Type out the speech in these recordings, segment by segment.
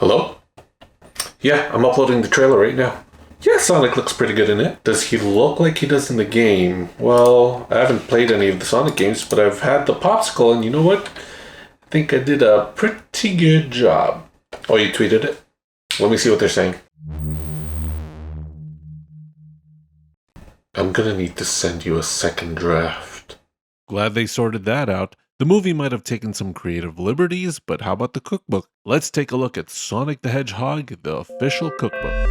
Hello? Yeah, I'm uploading the trailer right now. Yeah, Sonic looks pretty good in it. Does he look like he does in the game? Well, I haven't played any of the Sonic games, but I've had the popsicle, and you know what? I think I did a pretty good job. Oh, you tweeted it? Let me see what they're saying. I'm gonna need to send you a second draft. Glad they sorted that out. The movie might have taken some creative liberties, but how about the cookbook? Let's take a look at Sonic the Hedgehog, the official cookbook.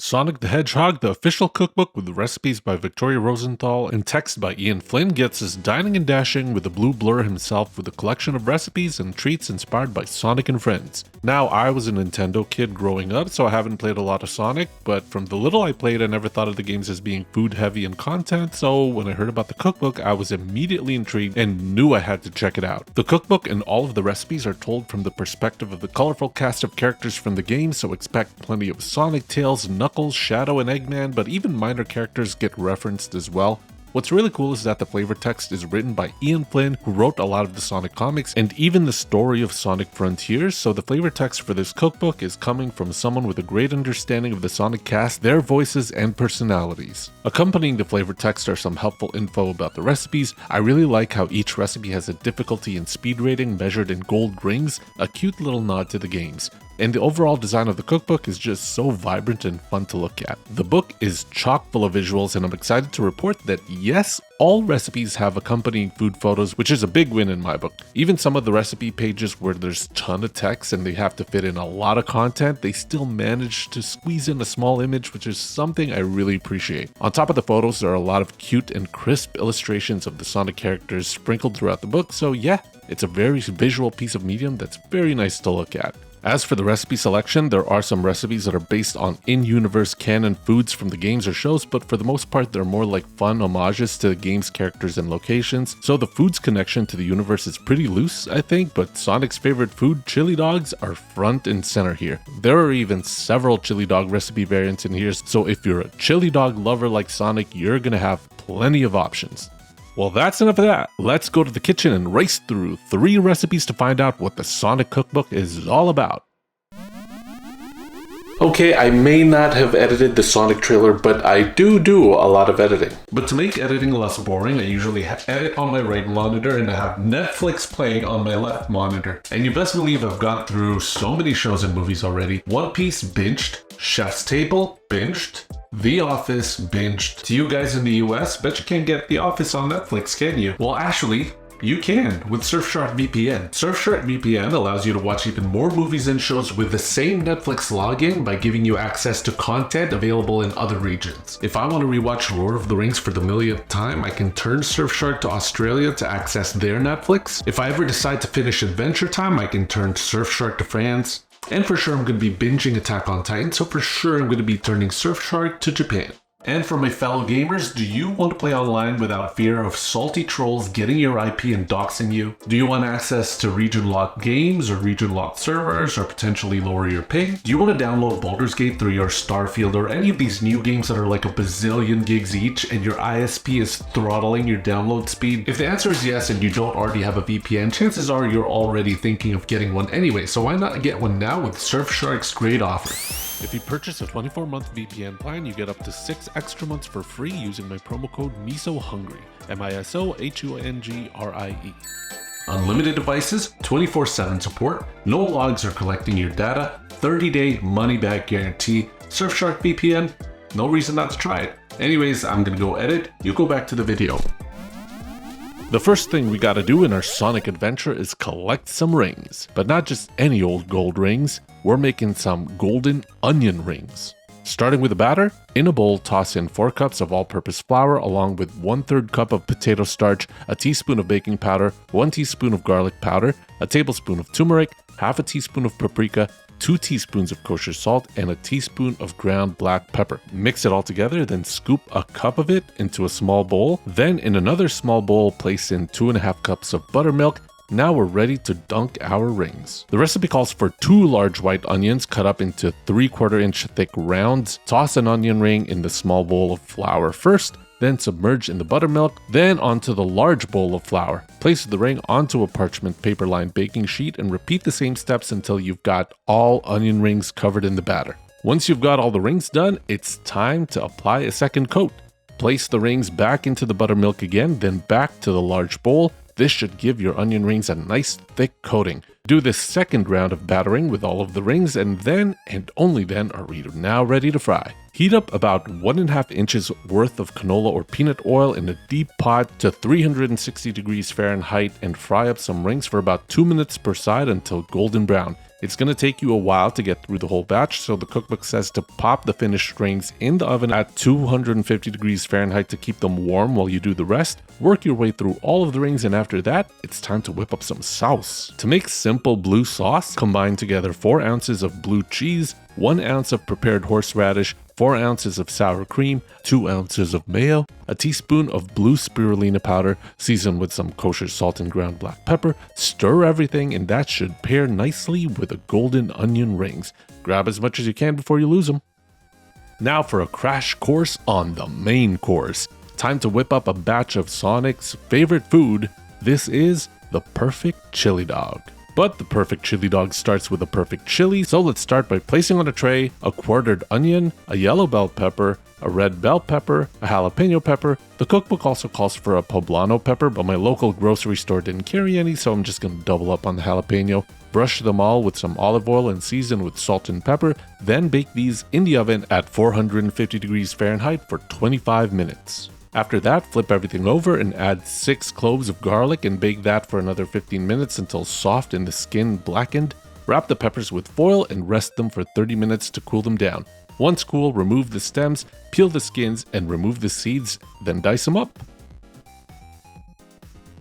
Sonic the Hedgehog, the official cookbook with recipes by Victoria Rosenthal and text by Ian Flynn, gets us dining and dashing with the blue blur himself with a collection of recipes and treats inspired by Sonic and Friends. Now, I was a Nintendo kid growing up, so I haven't played a lot of Sonic, but from the little I played, I never thought of the games as being food heavy in content, so when I heard about the cookbook, I was immediately intrigued and knew I had to check it out. The cookbook and all of the recipes are told from the perspective of the colorful cast of characters from the game, so expect plenty of Sonic, Tails, Knuckles, Shadow, and Eggman, but even minor characters get referenced as well. What's really cool is that the flavor text is written by Ian Flynn, who wrote a lot of the Sonic comics and even the story of Sonic Frontiers, so the flavor text for this cookbook is coming from someone with a great understanding of the Sonic cast, their voices, and personalities. Accompanying the flavor text are some helpful info about the recipes. I really like how each recipe has a difficulty and speed rating measured in gold rings, a cute little nod to the games. And the overall design of the cookbook is just so vibrant and fun to look at. The book is chock full of visuals, and I'm excited to report that yes, all recipes have accompanying food photos, which is a big win in my book. Even some of the recipe pages where there's a ton of text and they have to fit in a lot of content, they still manage to squeeze in a small image, which is something I really appreciate. On top of the photos, there are a lot of cute and crisp illustrations of the Sonic characters sprinkled throughout the book, so yeah, it's a very visual piece of medium that's very nice to look at. As for the recipe selection, there are some recipes that are based on in-universe canon foods from the games or shows, but for the most part they're more like fun homages to the game's characters and locations, so the food's connection to the universe is pretty loose, I think, but Sonic's favorite food, chili dogs, are front and center here. There are even several chili dog recipe variants in here, so if you're a chili dog lover like Sonic, you're gonna have plenty of options. Well, that's enough of that. Let's go to the kitchen and race through 3 recipes to find out what the Sonic Cookbook is all about. Okay, I may not have edited the Sonic trailer, but I do a lot of editing. But to make editing less boring, I usually edit on my right monitor and I have Netflix playing on my left monitor. And you best believe I've gone through so many shows and movies already. One Piece binged, Chef's Table binged, The Office binged. To you guys in the US, bet you can't get The Office on Netflix, can you? Well, actually, you can with Surfshark VPN. Surfshark VPN allows you to watch even more movies and shows with the same Netflix login by giving you access to content available in other regions. If I want to rewatch Lord of the Rings for the millionth time, I can turn Surfshark to Australia to access their Netflix. If I ever decide to finish Adventure Time, I can turn Surfshark to France. And for sure I'm going to be binging Attack on Titan, so for sure I'm going to be turning Surfshark to Japan. And for my fellow gamers, do you want to play online without fear of salty trolls getting your IP and doxing you? Do you want access to region-locked games or region-locked servers or potentially lower your ping? Do you want to download Baldur's Gate 3 or Starfield or any of these new games that are like a bazillion gigs each and your ISP is throttling your download speed? If the answer is yes and you don't already have a VPN, chances are you're already thinking of getting one anyway, so why not get one now with Surfshark's great offer? If you purchase a 24-month VPN plan, you get up to 6 extra months for free using my promo code MisoHungrie, MisoHungrie. Unlimited devices, 24/7 support, no logs are collecting your data, 30-day money-back guarantee, Surfshark VPN, no reason not to try it. Anyways, I'm gonna go edit, you go back to the video. The first thing we gotta do in our Sonic adventure is collect some rings, but not just any old gold rings. We're making some golden onion rings. Starting with the batter, in a bowl toss in 4 cups of all-purpose flour along with 1/3 cup of potato starch, a teaspoon of baking powder, 1 teaspoon of garlic powder, a tablespoon of turmeric, half a teaspoon of paprika, 2 teaspoons of kosher salt, and a teaspoon of ground black pepper. Mix it all together, then scoop a cup of it into a small bowl. Then in another small bowl, place in 2.5 cups of buttermilk. Now we're ready to dunk our rings. The recipe calls for 2 large white onions cut up into 3/4 inch thick rounds. Toss an onion ring in the small bowl of flour first, then submerge in the buttermilk, then onto the large bowl of flour. Place the ring onto a parchment paper-lined baking sheet and repeat the same steps until you've got all onion rings covered in the batter. Once you've got all the rings done, it's time to apply a second coat. Place the rings back into the buttermilk again, then back to the large bowl. This should give your onion rings a nice thick coating. Do this second round of battering with all of the rings, and then, and only then, are we now ready to fry. Heat up about 1.5 inches worth of canola or peanut oil in a deep pot to 360 degrees Fahrenheit and fry up some rings for about 2 minutes per side until golden brown. It's going to take you a while to get through the whole batch, so the cookbook says to pop the finished rings in the oven at 250 degrees Fahrenheit to keep them warm while you do the rest. Work your way through all of the rings, and after that, it's time to whip up some sauce. To make simple blue sauce, combine together 4 ounces of blue cheese, 1 ounce of prepared horseradish, 4 ounces of sour cream, 2 ounces of mayo, a teaspoon of blue spirulina powder, season with some kosher salt and ground black pepper. Stir everything, and that should pair nicely with the golden onion rings. Grab as much as you can before you lose them. Now for a crash course on the main course. Time to whip up a batch of Sonic's favorite food. This is the perfect chili dog. But the perfect chili dog starts with a perfect chili, so let's start by placing on a tray a quartered onion, a yellow bell pepper, a red bell pepper, a jalapeno pepper. The cookbook also calls for a poblano pepper, but my local grocery store didn't carry any, so I'm just going to double up on the jalapeno. Brush them all with some olive oil and season with salt and pepper, then bake these in the oven at 450 degrees Fahrenheit for 25 minutes. After that, flip everything over and add 6 cloves of garlic and bake that for another 15 minutes until soft and the skin blackened. Wrap the peppers with foil and rest them for 30 minutes to cool them down. Once cool, remove the stems, peel the skins, and remove the seeds, then dice them up.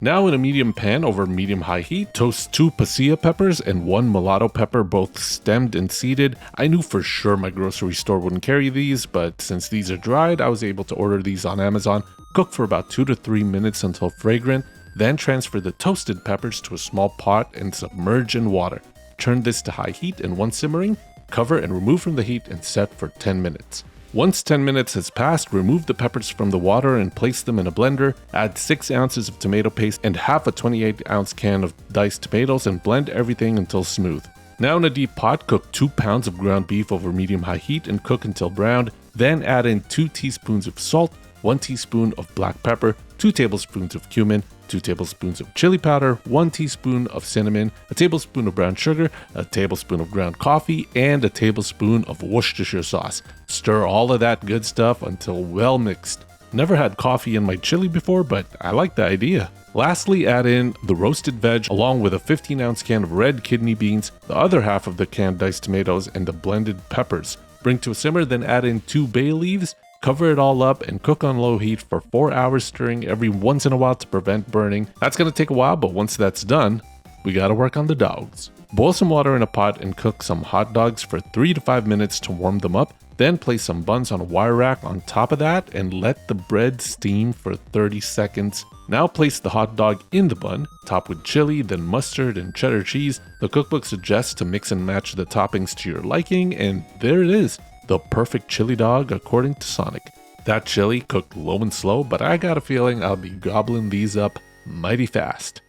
Now in a medium pan over medium-high heat, toast 2 pasilla peppers and 1 mulatto pepper, both stemmed and seeded. I knew for sure my grocery store wouldn't carry these, but since these are dried, I was able to order these on Amazon. Cook for about 2 to 3 minutes until fragrant, then transfer the toasted peppers to a small pot and submerge in water. Turn this to high heat, and once simmering, cover and remove from the heat and set for 10 minutes. Once 10 minutes has passed, remove the peppers from the water and place them in a blender. Add 6 ounces of tomato paste and half a 28-ounce can of diced tomatoes and blend everything until smooth. Now in a deep pot, cook 2 pounds of ground beef over medium-high heat and cook until browned. Then add in 2 teaspoons of salt, 1 teaspoon of black pepper, 2 tablespoons of cumin, 2 tablespoons of chili powder, 1 teaspoon of cinnamon, a tablespoon of brown sugar, a tablespoon of ground coffee, and a tablespoon of Worcestershire sauce. Stir all of that good stuff until well mixed. Never had coffee in my chili before, but I like the idea. Lastly, add in the roasted veg along with a 15-ounce can of red kidney beans, the other half of the canned diced tomatoes, and the blended peppers. Bring to a simmer, then add in 2 bay leaves. Cover it all up and cook on low heat for 4 hours, stirring every once in a while to prevent burning. That's going to take a while, but once that's done, we got to work on the dogs. Boil some water in a pot and cook some hot dogs for 3 to 5 minutes to warm them up. Then place some buns on a wire rack on top of that and let the bread steam for 30 seconds. Now place the hot dog in the bun, top with chili, then mustard and cheddar cheese. The cookbook suggests to mix and match the toppings to your liking, and there it is. The perfect chili dog according to Sonic. That chili cooked low and slow, but I got a feeling I'll be gobbling these up mighty fast.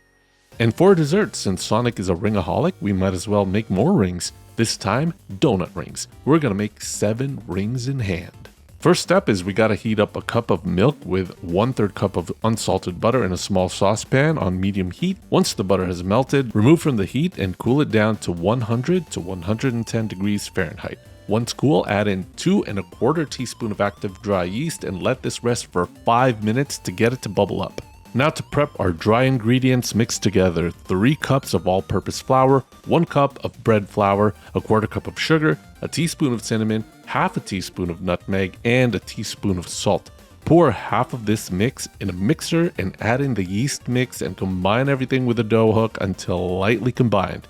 And for dessert, since Sonic is a ringaholic, we might as well make more rings. This time, donut rings. We're gonna make 7 rings in hand. First step is we gotta heat up a cup of milk with 1/3 cup of unsalted butter in a small saucepan on medium heat. Once the butter has melted, remove from the heat and cool it down to 100 to 110 degrees Fahrenheit. Once cool, add in 2 1/4 teaspoon of active dry yeast and let this rest for 5 minutes to get it to bubble up. Now to prep our dry ingredients, mix together 3 cups of all-purpose flour, 1 cup of bread flour, 1/4 cup of sugar, a teaspoon of cinnamon, half a teaspoon of nutmeg, and a teaspoon of salt. Pour half of this mix in a mixer and add in the yeast mix and combine everything with a dough hook until lightly combined.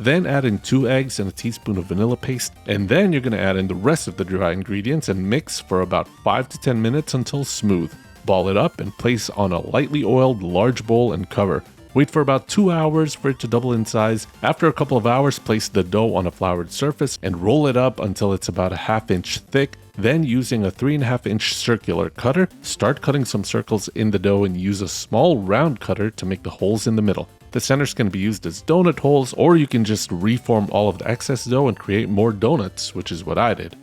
Then add in 2 eggs and a teaspoon of vanilla paste, and then you're going to add in the rest of the dry ingredients and mix for about 5 to 10 minutes until smooth. Ball it up and place on a lightly oiled large bowl and cover. Wait for about 2 hours for it to double in size. After a couple of hours, place the dough on a floured surface and roll it up until it's about a ½ inch thick. Then using a 3½ inch circular cutter, start cutting some circles in the dough and use a small round cutter to make the holes in the middle. The centers can be used as donut holes, or you can just reform all of the excess dough and create more donuts, which is what I did.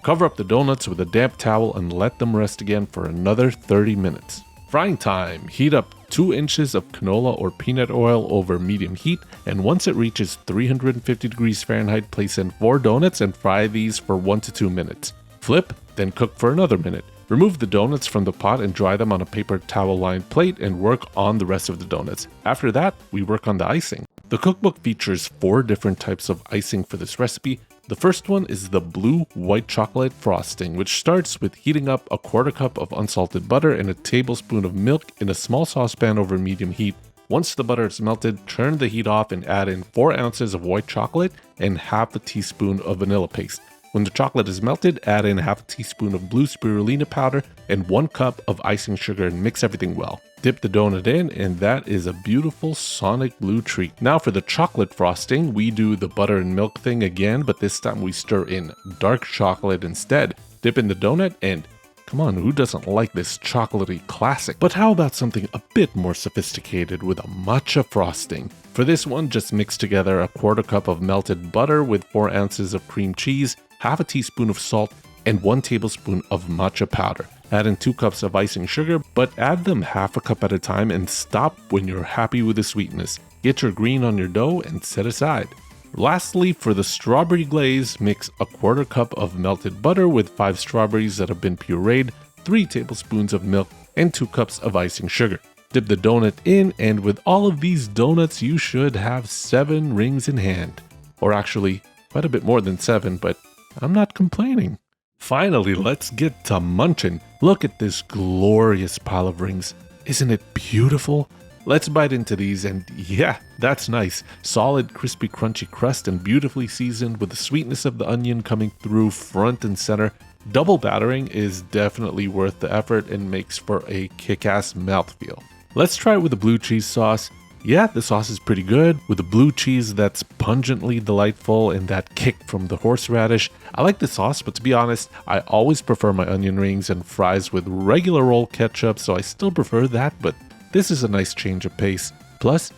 Cover up the donuts with a damp towel and let them rest again for another 30 minutes. Frying time. Heat up 2 inches of canola or peanut oil over medium heat, and once it reaches 350 degrees Fahrenheit, place in 4 donuts and fry these for 1 to 2 minutes. Flip, then cook for another minute. Remove the donuts from the pot and dry them on a paper towel-lined plate and work on the rest of the donuts. After that, we work on the icing. The cookbook features 4 different types of icing for this recipe. The first one is the blue white chocolate frosting, which starts with heating up a 1/4 cup of unsalted butter and a tablespoon of milk in a small saucepan over medium heat. Once the butter is melted, turn the heat off and add in 4 ounces of white chocolate and ½ a teaspoon of vanilla paste. When the chocolate is melted, add in ½ a teaspoon of blue spirulina powder and 1 cup of icing sugar and mix everything well. Dip the donut in, and that is a beautiful Sonic blue treat. Now for the chocolate frosting, we do the butter and milk thing again, but this time we stir in dark chocolate instead. Dip in the donut and come on, who doesn't like this chocolatey classic? But how about something a bit more sophisticated with a matcha frosting? For this one, just mix together a 1/4 cup of melted butter with 4 ounces of cream cheese, ½ a teaspoon of salt, and 1 tablespoon of matcha powder. Add in 2 cups of icing sugar, but add them ½ a cup at a time and stop when you're happy with the sweetness. Get your green on your dough and set aside. Lastly, for the strawberry glaze, mix a 1/4 cup of melted butter with 5 strawberries that have been pureed, 3 tablespoons of milk, and 2 cups of icing sugar. Dip the donut in, and with all of these donuts, you should have 7 rings in hand. Or actually, quite a bit more than 7, but I'm not complaining. Finally, let's get to munchin'. Look at this glorious pile of rings. Isn't it beautiful? Let's bite into these, and yeah, that's nice. Solid, crispy, crunchy crust and beautifully seasoned with the sweetness of the onion coming through front and center. Double battering is definitely worth the effort and makes for a kick-ass mouthfeel. Let's try it with the blue cheese sauce. Yeah, the sauce is pretty good, with the blue cheese that's pungently delightful and that kick from the horseradish. I like the sauce, but to be honest, I always prefer my onion rings and fries with regular old ketchup, so I still prefer that, but this is a nice change of pace. Plus,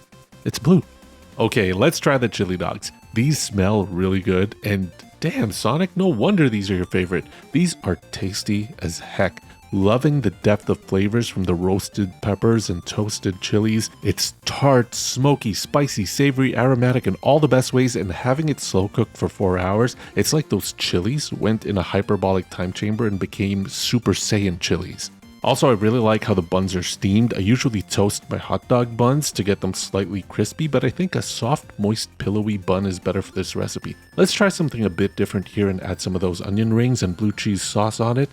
it's blue. Okay, let's try the chili dogs. These smell really good, and damn, Sonic, no wonder these are your favorite. These are tasty as heck. Loving the depth of flavors from the roasted peppers and toasted chilies. It's tart, smoky, spicy, savory, aromatic in all the best ways, and having it slow cooked for 4 hours, it's like those chilies went in a hyperbolic time chamber and became Super Saiyan chilies. Also, I really like how the buns are steamed. I usually toast my hot dog buns to get them slightly crispy, but I think a soft, moist, pillowy bun is better for this recipe. Let's try something a bit different here and add some of those onion rings and blue cheese sauce on it.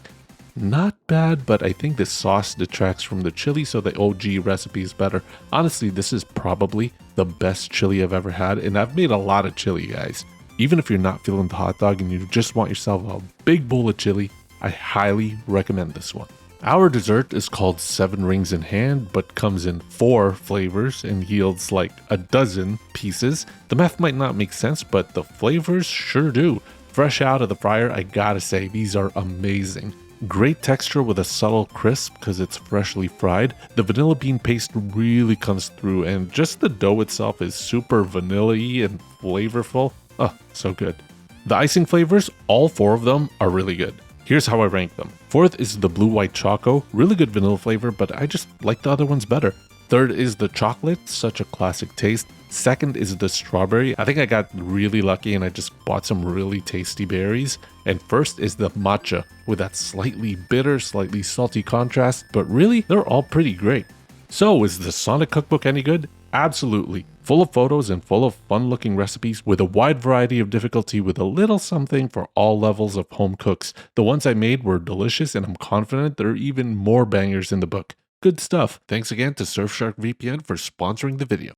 Not bad, but I think the sauce detracts from the chili, so the OG recipe is better. Honestly, this is probably the best chili I've ever had, and I've made a lot of chili, guys. Even if you're not feeling the hot dog and you just want yourself a big bowl of chili, I highly recommend this one. Our dessert is called 7 Rings in Hand, but comes in 4 flavors and yields like a dozen pieces. The math might not make sense, but the flavors sure do. Fresh out of the fryer, I gotta say, these are amazing. Great texture with a subtle crisp because it's freshly fried. The vanilla bean paste really comes through, and just the dough itself is super vanilla-y and flavorful. Oh, so good. The icing flavors, all 4 of them are really good. Here's how I rank them. 4th is the blue white choco, really good vanilla flavor, but I just like the other ones better. 3rd is the chocolate, such a classic taste. 2nd is the strawberry. I think I got really lucky and I just bought some really tasty berries. And 1st is the matcha, with that slightly bitter, slightly salty contrast, but really, they're all pretty great. So, is the Sonic Cookbook any good? Absolutely. Full of photos and full of fun-looking recipes with a wide variety of difficulty with a little something for all levels of home cooks. The ones I made were delicious, and I'm confident there are even more bangers in the book. Good stuff. Thanks again to Surfshark VPN for sponsoring the video.